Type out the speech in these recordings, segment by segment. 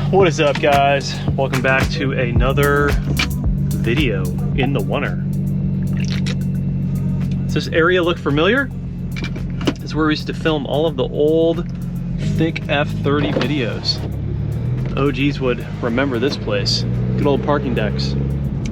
What is up, guys? Welcome back to another video in the winter. Does this area look familiar? This is where we used to film all of the old Thic F30 videos. OGs would remember this place. Good old parking decks.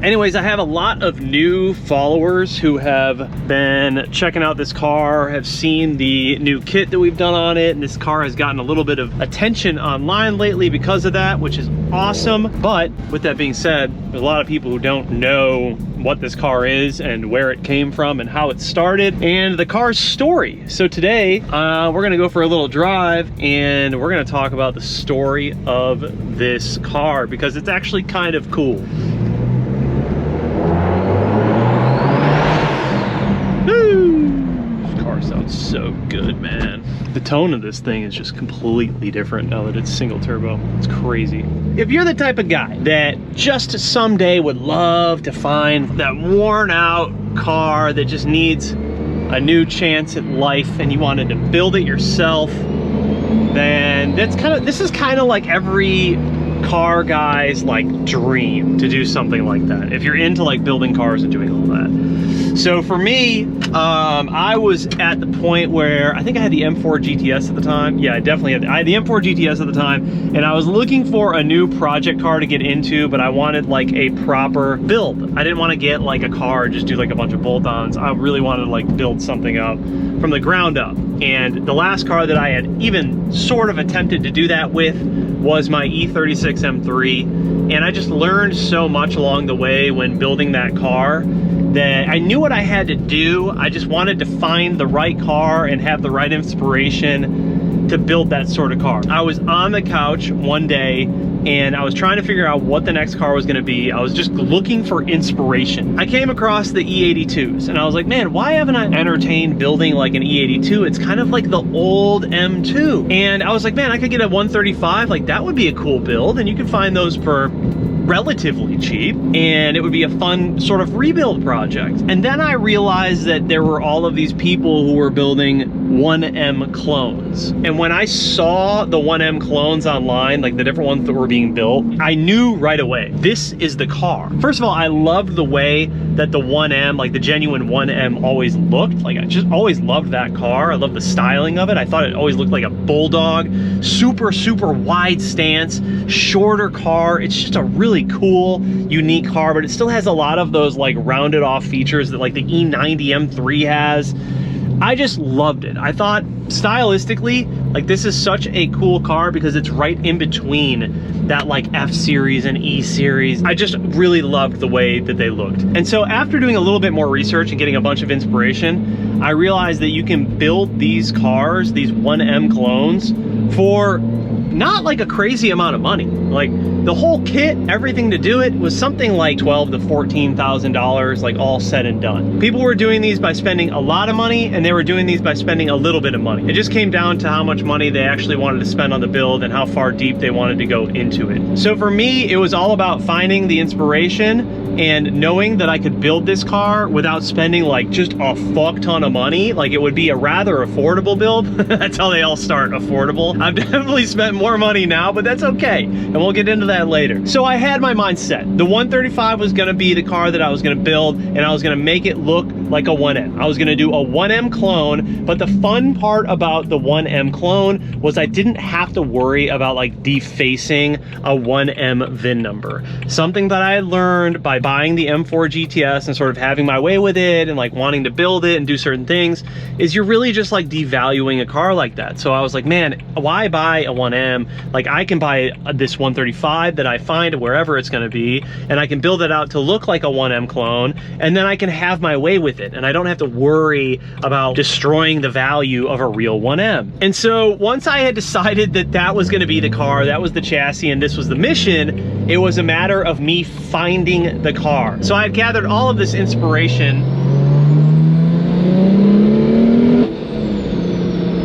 Anyways, I have a lot of new followers who have been checking out this car, have seen the new kit that we've done on it, and this car has gotten a little bit of attention online lately because of that, which is awesome. But with that being said, there's a lot of people who don't know what this car is and where it came from and how it started and the car's story. So today we're gonna go for a little drive and we're gonna talk about the story of this car because it's actually kind of cool. This car sounds so good, man. The tone of this thing is just completely different now that it's single turbo. It's crazy. If you're the type of guy that just someday would love to find that worn out car that just needs a new chance at life and you wanted to build it yourself, then this is kind of like every car guy's like dream to do something like that. If you're into like building cars and doing all that. So for me, I was at the point where I think I had the M4 GTS at the time. Yeah, I definitely had. I had the M4 GTS at the time, and I was looking for a new project car to get into, but I wanted like a proper build. I didn't want to get like a car and just do like a bunch of bolt-ons. I really wanted to like build something up from the ground up. And the last car that I had even sort of attempted to do that with was my E36 M3. And I just learned so much along the way when building that car that I knew what I had to do. I just wanted to find the right car and have the right inspiration to build that sort of car. I was on the couch one day and I was trying to figure out what the next car was gonna be. I was just looking for inspiration. I came across the E82s and I was like, man, why haven't I entertained building like an E82? It's kind of like the old M2. And I was like, man, I could get a 135, like that would be a cool build, and you can find those for relatively cheap, and it would be a fun sort of rebuild project. And then I realized that there were all of these people who were building 1M clones. And when I saw the 1M clones online, like the different ones that were being built, I knew right away, this is the car. First of all, I loved the way that the 1M, like the genuine 1M always looked. Like I just always loved that car. I loved the styling of it. I thought it always looked like a bulldog, super, super wide stance, shorter car. It's just a really cool, unique car, but it still has a lot of those like rounded off features that like the E90 M3 has. I just loved it. I thought stylistically, like this is such a cool car because it's right in between that like F series and E series. I just really loved the way that they looked. And so after doing a little bit more research and getting a bunch of inspiration, I realized that you can build these cars, these 1M clones, for not like a crazy amount of money. Like the whole kit, everything to do it was something like $12,000 to $14,000, like all said and done. People were doing these by spending a lot of money, and they were doing these by spending a little bit of money. It just came down to how much money they actually wanted to spend on the build and how far deep they wanted to go into it. So for me, it was all about finding the inspiration and knowing that I could build this car without spending like just a fuck ton of money. Like it would be a rather affordable build. That's how they all start, affordable. I've definitely spent more money now, but that's okay. And we'll get into that later. So I had my mind set. The 135 was gonna be the car that I was gonna build, and I was gonna make it look like a 1M. I was gonna do a 1M clone, but the fun part about the 1M clone was I didn't have to worry about like defacing a 1M VIN number. Something that I had learned by buying the M4 GTS and sort of having my way with it and like wanting to build it and do certain things is you're really just like devaluing a car like that. So I was like, man, why buy a 1M? Like I can buy this 135 that I find wherever it's gonna be, and I can build it out to look like a 1M clone, and then I can have my way with it, and I don't have to worry about destroying the value of a real 1M. And so once I had decided that that was gonna be the car, that was the chassis, and this was the mission, it was a matter of me finding the car. So I had gathered all of this inspiration.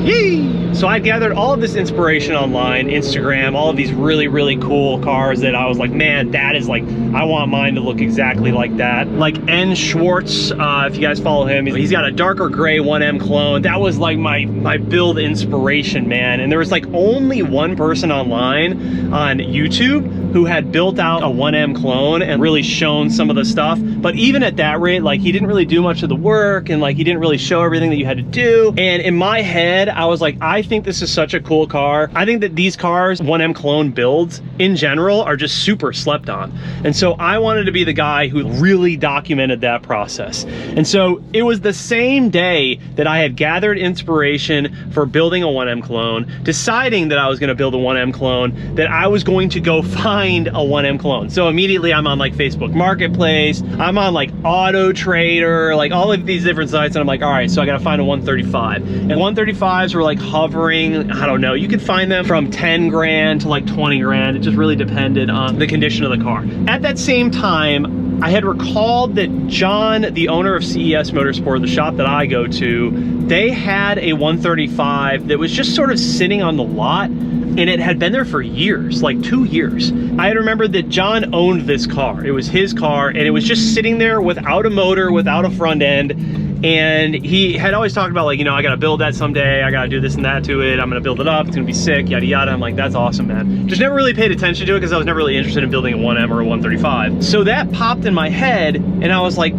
Yee! So I gathered all of this inspiration online, Instagram, all of these really, really cool cars that I was like, man, that is like, I want mine to look exactly like that. Like N. Schwartz, if you guys follow him, he's got a darker gray 1M clone. That was like my build inspiration, man. And there was like only one person online on YouTube who had built out a 1M clone and really shown some of the stuff. But even at that rate, like he didn't really do much of the work, and like he didn't really show everything that you had to do. And in my head, I was like, I think this is such a cool car. I think that these cars, 1M clone builds in general, are just super slept on. And so I wanted to be the guy who really documented that process. And so it was the same day that I had gathered inspiration for building a 1M clone, deciding that I was gonna build a 1M clone, that I was going to go find a 1M clone. So immediately I'm on like Facebook Marketplace, I'm on like Auto Trader, like all of these different sites, and I'm like, all right, so I gotta find a 135. And 135s were like hovering, I don't know, you could find them from 10 grand to like 20 grand. It just really depended on the condition of the car. At that same time, I had recalled that John, the owner of CES Motorsport, the shop that I go to, they had a 135 that was just sort of sitting on the lot, and it had been there for years, like 2 years. I had remembered that John owned this car. It was his car, and it was just sitting there without a motor, without a front end. And he had always talked about, like, you know, I gotta build that someday, I gotta do this and that to it, I'm gonna build it up, it's gonna be sick, yada yada. I'm like, that's awesome, man. Just never really paid attention to it because I was never really interested in building a 1M or a 135. So that popped in my head, and I was like,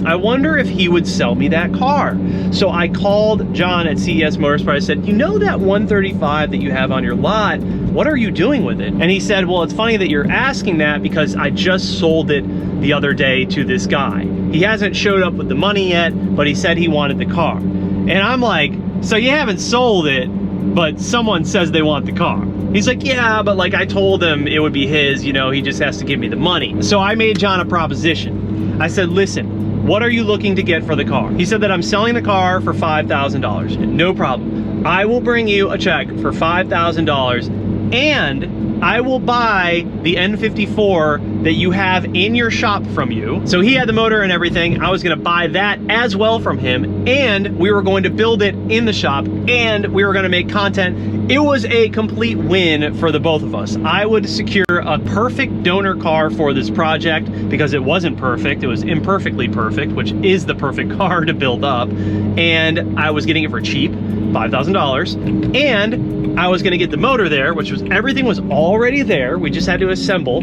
I wonder if he would sell me that car. So I called John at CES Motorsport. I said, you know that 135 that you have on your lot, what are you doing with it? And he said, well, it's funny that you're asking that because I just sold it the other day to this guy. He hasn't showed up with the money yet, but he said he wanted the car. And I'm like, so you haven't sold it, but someone says they want the car. He's like, yeah, but like I told him it would be his, you know, he just has to give me the money. So I made John a proposition. I said, listen, what are you looking to get for the car? He said that I'm selling the car for $5,000. No problem. I will bring you a check for $5,000, and I will buy the N54 that you have in your shop from you. So he had the motor and everything. I was gonna buy that as well from him, and we were going to build it in the shop, and we were gonna make content. It was a complete win for the both of us. I would secure a perfect donor car for this project because it wasn't perfect, it was imperfectly perfect, which is the perfect car to build up. And I was getting it for cheap, $5,000, and I was gonna get the motor there, which was, everything was already there. We just had to assemble,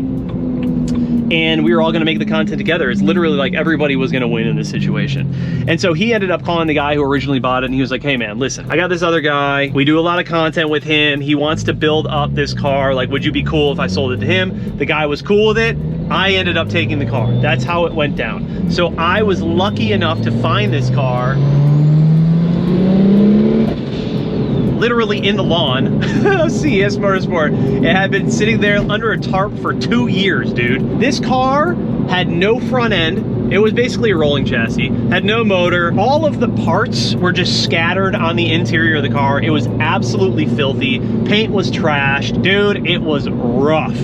and we were all gonna make the content together. It's literally like everybody was gonna win in this situation. And so he ended up calling the guy who originally bought it, and he was like, hey man, listen, I got this other guy. We do a lot of content with him. He wants to build up this car. Like, would you be cool if I sold it to him? The guy was cool with it. I ended up taking the car. That's how it went down. So I was lucky enough to find this car literally in the lawn of CES Motorsport. It had been sitting there under a tarp for 2 years, dude. This car had no front end. It was basically a rolling chassis, had no motor. All of the parts were just scattered on the interior of the car. It was absolutely filthy. Paint was trashed. Dude, it was rough.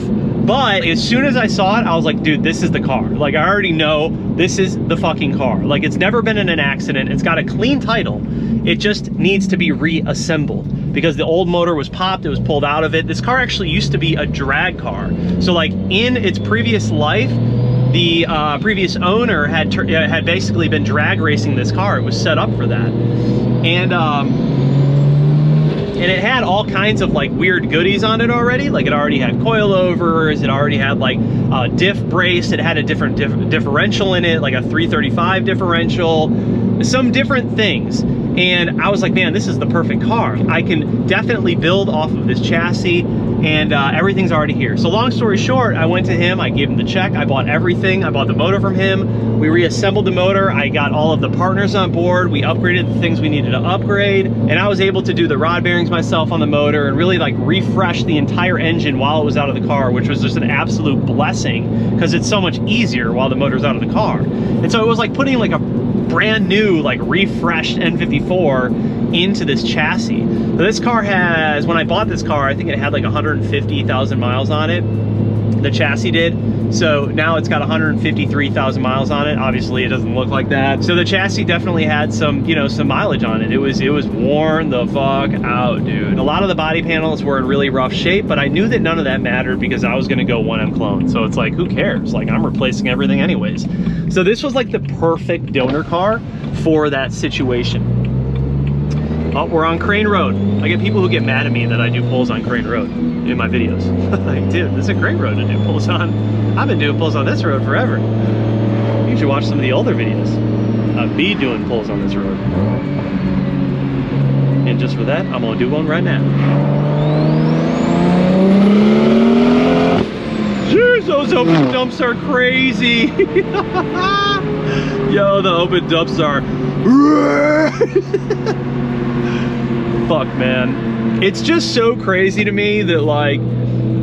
But as soon as I saw it, I was like, dude, this is the car. Like, I already know this is the fucking car. Like, it's never been in an accident. It's got a clean title. It just needs to be reassembled because the old motor was popped, it was pulled out of it. This car actually used to be a drag car. So like in its previous life, the previous owner had basically been drag racing this car. It was set up for that. And it had all kinds of like weird goodies on it already. Like it already had coilovers, it already had like a diff brace, it had a different differential in it, like a 335 differential, some different things. And I was like, man, this is the perfect car. I can definitely build off of this chassis, and everything's already here. So long story short, I went to him, I gave him the check, I bought everything, I bought the motor from him, we reassembled the motor, I got all of the partners on board, we upgraded the things we needed to upgrade, and I was able to do the rod bearings myself on the motor and really like refresh the entire engine while it was out of the car, which was just an absolute blessing because it's so much easier while the motor's out of the car. And so it was like putting like a brand new, like refreshed N54 into this chassis. So this car has, when I bought this car, I think it had like 150,000 miles on it. The chassis did. So now it's got 153,000 miles on it. Obviously it doesn't look like that. So the chassis definitely had some, you know, some mileage on it. It was worn the fuck out, dude. A lot of the body panels were in really rough shape, but I knew that none of that mattered because I was gonna go 1M clone. So it's like, who cares? Like, I'm replacing everything anyways. So this was like the perfect donor car for that situation. Oh, we're on Crane Road. I get people who get mad at me that I do pulls on Crane Road in my videos. Like, dude, this is a great road to do pulls on. I've been doing pulls on this road forever. You should watch some of the older videos of me doing pulls on this road. And just for that, I'm gonna do one right now. Jeez, those open dumps are crazy. Yo, the open dumps are. Fuck, man. It's just so crazy to me that, like,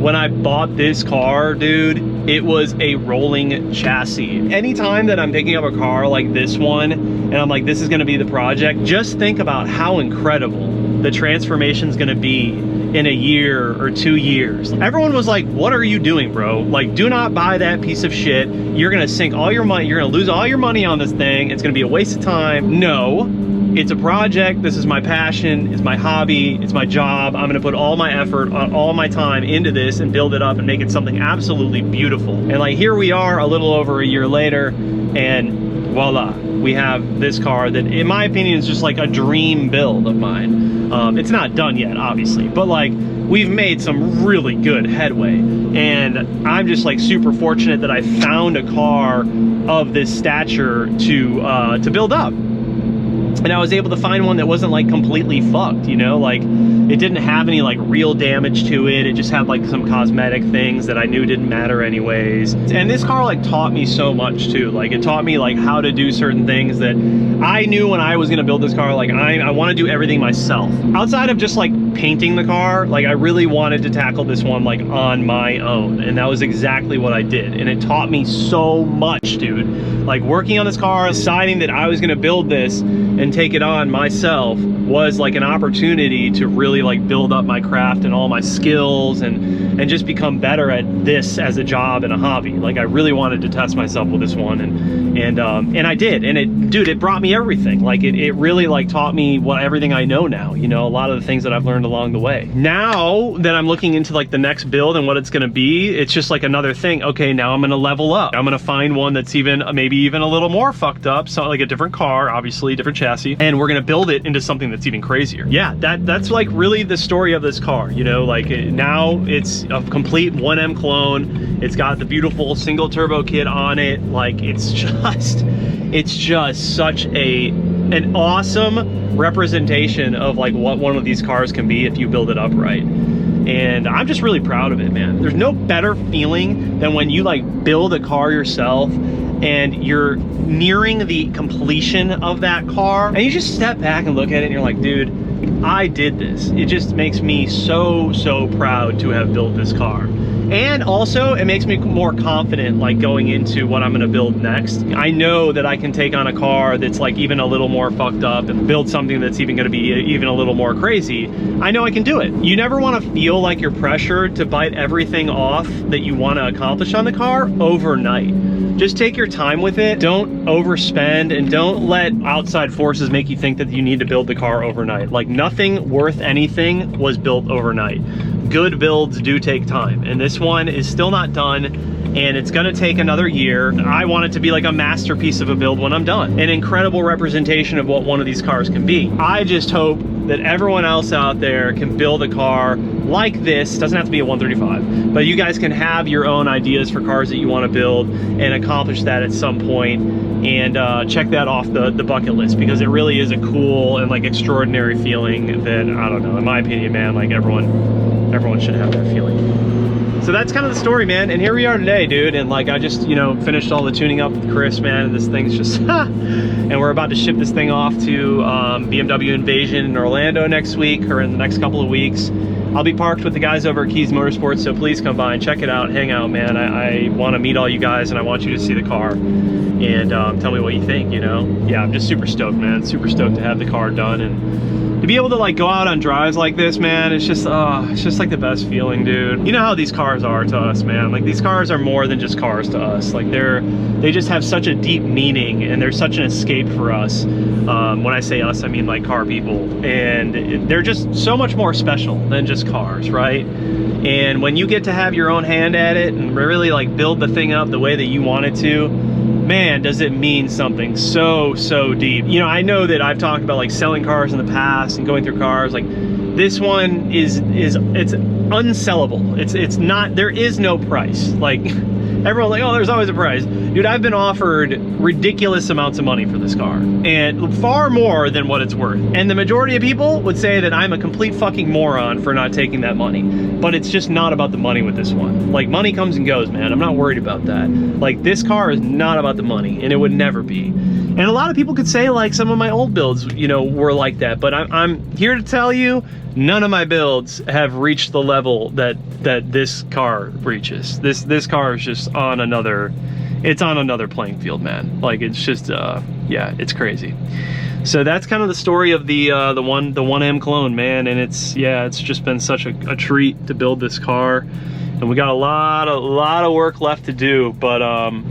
when I bought this car, dude, it was a rolling chassis. Anytime that I'm picking up a car like this one and I'm like, this is gonna be the project, just think about how incredible the transformation's gonna be in a year or 2 years. Everyone was like, what are you doing, bro? Like, do not buy that piece of shit. You're gonna sink all your money, you're gonna lose all your money on this thing. It's gonna be a waste of time. No. It's a project. This is my passion. It's my hobby. It's my job. I'm gonna put all my effort, all my time into this and build it up and make it something absolutely beautiful. And like, here we are a little over a year later, and voila, we have this car that, in my opinion, is just like a dream build of mine. It's not done yet, obviously, but like, we've made some really good headway. And I'm just like super fortunate that I found a car of this stature to build up. And I was able to find one that wasn't like completely fucked, you know, like it didn't have any like real damage to it. It just had like some cosmetic things that I knew didn't matter anyways. And this car like taught me so much too. Like, it taught me like how to do certain things that I knew when I was gonna build this car. Like, I want to do everything myself. Outside of just like painting the car, like I really wanted to tackle this one like on my own. And that was exactly what I did. And it taught me so much, dude. Like, working on this car, deciding that I was gonna build this and take it on myself was like an opportunity to really like build up my craft and all my skills and just become better at this as a job and a hobby. Like, I really wanted to test myself with this one, and I did. And it brought me everything. Like, it really like taught me everything I know now, you know, a lot of the things that I've learned along the way. Now that I'm looking into like the next build and what it's gonna be, it's just like another thing. Okay, now I'm gonna level up. I'm gonna find one that's even maybe even a little more fucked up, so like a different car, obviously different chassis, and we're gonna build it into something that's even crazier. Yeah, that's like really the story of this car, you know. Like, now it's a complete 1M clone. It's got the beautiful single turbo kit on it. Like, it's just such an awesome representation of like what one of these cars can be if you build it up right. And I'm just really proud of it, man. There's no better feeling than when you like build a car yourself and you're nearing the completion of that car and you just step back and look at it and you're like, dude, I did this. It just makes me so proud to have built this car. And also, it makes me more confident like going into what I'm gonna build next. I know that I can take on a car that's like even a little more fucked up and build something that's even gonna be even a little more crazy. I know I can do it. You never wanna feel like you're pressured to bite everything off that you wanna accomplish on the car overnight. Just take your time with it. Don't overspend, and don't let outside forces make you think that you need to build the car overnight. Like, nothing worth anything was built overnight. Good builds do take time, and this one is still not done, and it's gonna take another year. I want it to be like a masterpiece of a build when I'm done. An incredible representation of what one of these cars can be. I just hope that everyone else out there can build a car like this. Doesn't have to be a 135, but you guys can have your own ideas for cars that you want to build and accomplish that at some point, and check that off the bucket list, because it really is a cool and like extraordinary feeling that, I don't know, in my opinion, man, like everyone should have that feeling. So that's kind of the story, man. And here we are today, dude. And like, I just, you know, finished all the tuning up with Chris, man. And this thing's just, and we're about to ship this thing off to BMW Invasion in Orlando next week, or in the next couple of weeks. I'll be parked with the guys over at Keys Motorsports, so please come by and check it out, hang out, man. I want to meet all you guys, and I want you to see the car and tell me what you think, you know? Yeah, I'm just super stoked, man. Super stoked to have the car done, and To be able to like go out on drives like this, man, it's just like the best feeling, dude. You know how these cars are to us, man. Like these cars are more than just cars to us. Like they just have such a deep meaning, and they're such an escape for us. When I say us, I mean like car people, and they're just so much more special than just cars, right? And when you get to have your own hand at it and really like build the thing up the way that you want it to, man, does it mean something so deep. You know, I know that I've talked about like selling cars in the past and going through cars. Like this one it's unsellable. It's not, there is no price. Like everyone's like, oh, there's always a price. Dude, I've been offered ridiculous amounts of money for this car, and far more than what it's worth. And the majority of people would say that I'm a complete fucking moron for not taking that money. But it's just not about the money with this one. Like money comes and goes, man. I'm not worried about that. Like this car is not about the money, and it would never be. And a lot of people could say like some of my old builds, you know, were like that. But I'm here to tell you, none of my builds have reached the level that this car reaches. This car is just on another, it's on another playing field, man. Like it's just yeah, it's crazy. So that's kind of the story of the 1M clone, man. And it's just been such a treat to build this car. And we got a lot of work left to do, but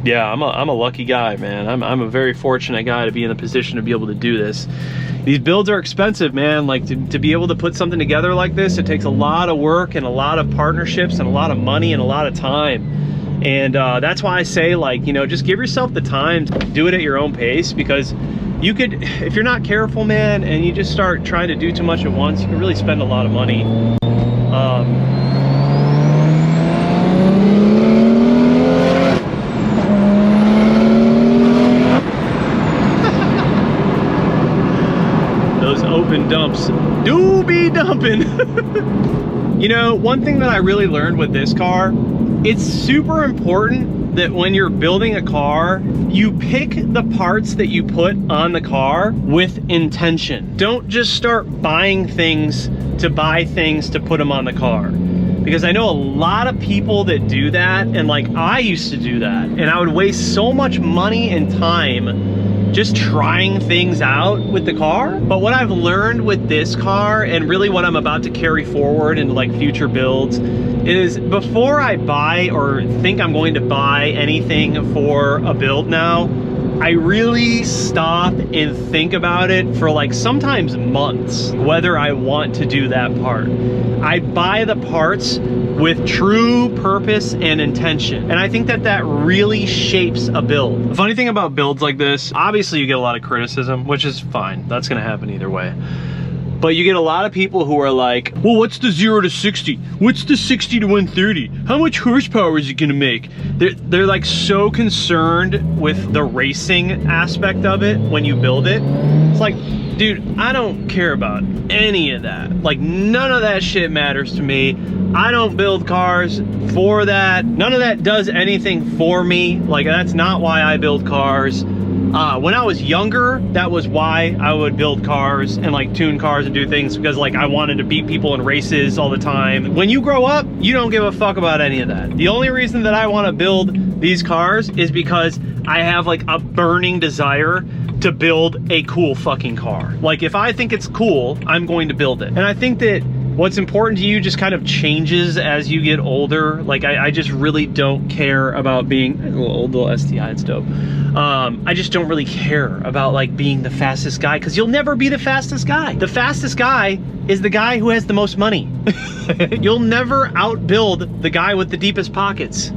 yeah, I'm a lucky guy, man. I'm a very fortunate guy to be in the position to be able to do this. These builds are expensive, man. Like to be able to put something together like this, it takes a lot of work and a lot of partnerships and a lot of money and a lot of time. And that's why I say, like, you know, just give yourself the time to do it at your own pace, because you could, if you're not careful, man, and you just start trying to do too much at once, you can really spend a lot of money. Those open dumps do be dumping. You know, one thing that I really learned with this car, it's super important that when you're building a car, you pick the parts that you put on the car with intention. Don't just start buying things to buy things to put them on the car. Because I know a lot of people that do that, and like I used to do that, and I would waste so much money and time just trying things out with the car. But what I've learned with this car, and really what I'm about to carry forward into like future builds, is before I buy or think I'm going to buy anything for a build now, I really stop and think about it for like sometimes months, whether I want to do that part. I buy the parts with true purpose and intention. And I think that that really shapes a build. The funny thing about builds like this, obviously you get a lot of criticism, which is fine. That's gonna happen either way. But you get a lot of people who are like, well, what's the 0 to 60? What's the 60 to 130? How much horsepower is it gonna make? They're like so concerned with the racing aspect of it when you build it. It's like, dude, I don't care about any of that. Like, none of that shit matters to me. I don't build cars for that. None of that does anything for me. Like, that's not why I build cars. When I was younger, that was why I would build cars and like tune cars and do things, because like I wanted to beat people in races all the time. When you grow up, you don't give a fuck about any of that. The only reason that I want to build these cars is because I have like a burning desire to build a cool fucking car. Like if I think it's cool, I'm going to build it. And I think that what's important to you just kind of changes as you get older. Like I just really don't care about being a little STI, it's dope. I just don't really care about like being the fastest guy, because you'll never be the fastest guy. The fastest guy is the guy who has the most money. You'll never outbuild the guy with the deepest pockets.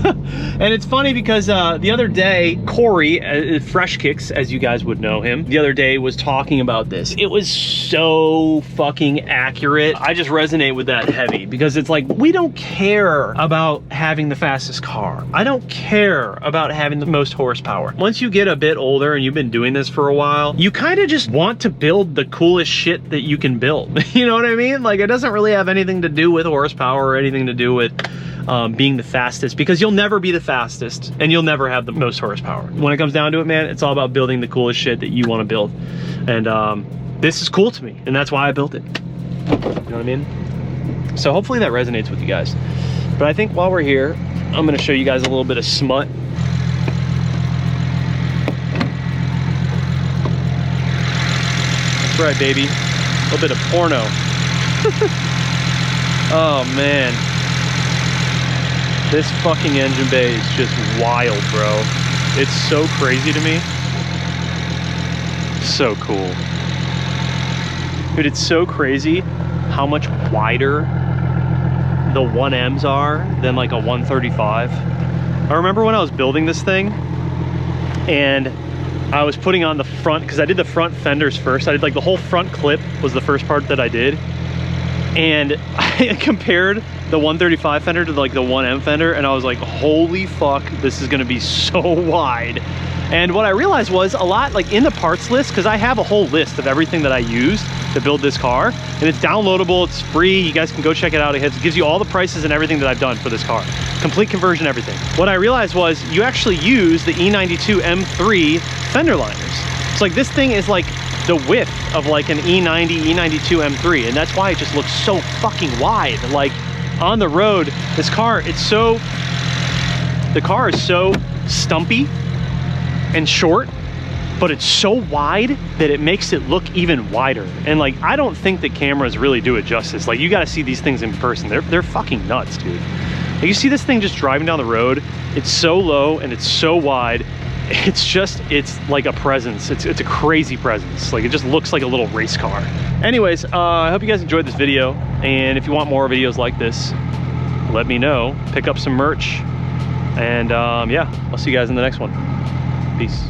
And it's funny because the other day, Corey, Fresh Kicks, as you guys would know him, the other day was talking about this. It was so fucking accurate. I just resonate with that heavy, because it's like, we don't care about having the fastest car. I don't care about having the most horsepower. Once you get a bit older and you've been doing this for a while, you kind of just want to build the coolest shit that you can build. You know what I mean? Like, it doesn't really have anything to do with horsepower or anything to do with being the fastest, because you'll never be the fastest and you'll never have the most horsepower. When it comes down to it, man, it's all about building the coolest shit that you want to build. And this is cool to me, and that's why I built it. You know what I mean? So hopefully that resonates with you guys. But I think while we're here, I'm going to show you guys a little bit of smut. That's right, baby. little bit of porno. Oh man, this fucking engine bay is just wild, bro. It's so crazy to me. So cool. Dude, it's so crazy how much wider the 1Ms are than like a 135. I remember when I was building this thing and I was putting on the front, because I did the front fenders first. I did like the whole front clip was the first part that I did. And I compared the 135 fender to like the 1M fender, and I was like, holy fuck, this is gonna be so wide. And what I realized was a lot, like in the parts list, because I have a whole list of everything that I used to build this car, and it's downloadable, it's free, you guys can go check it out. It gives you all the prices and everything that I've done for this car. Complete conversion, everything. What I realized was you actually use the E92 M3 fender liners. It's like this thing is like the width of like an E90, E92 M3, and that's why it just looks so fucking wide. Like on the road, this car, the car is so stumpy and short, but it's so wide that it makes it look even wider. And like, I don't think that cameras really do it justice. Like, you gotta see these things in person. They're fucking nuts, dude. Like, you see this thing just driving down the road, it's so low and it's so wide. It's like a presence. It's a crazy presence. Like, it just looks like a little race car. Anyways, I hope you guys enjoyed this video. And if you want more videos like this, let me know. Pick up some merch. And yeah, I'll see you guys in the next one. Peace.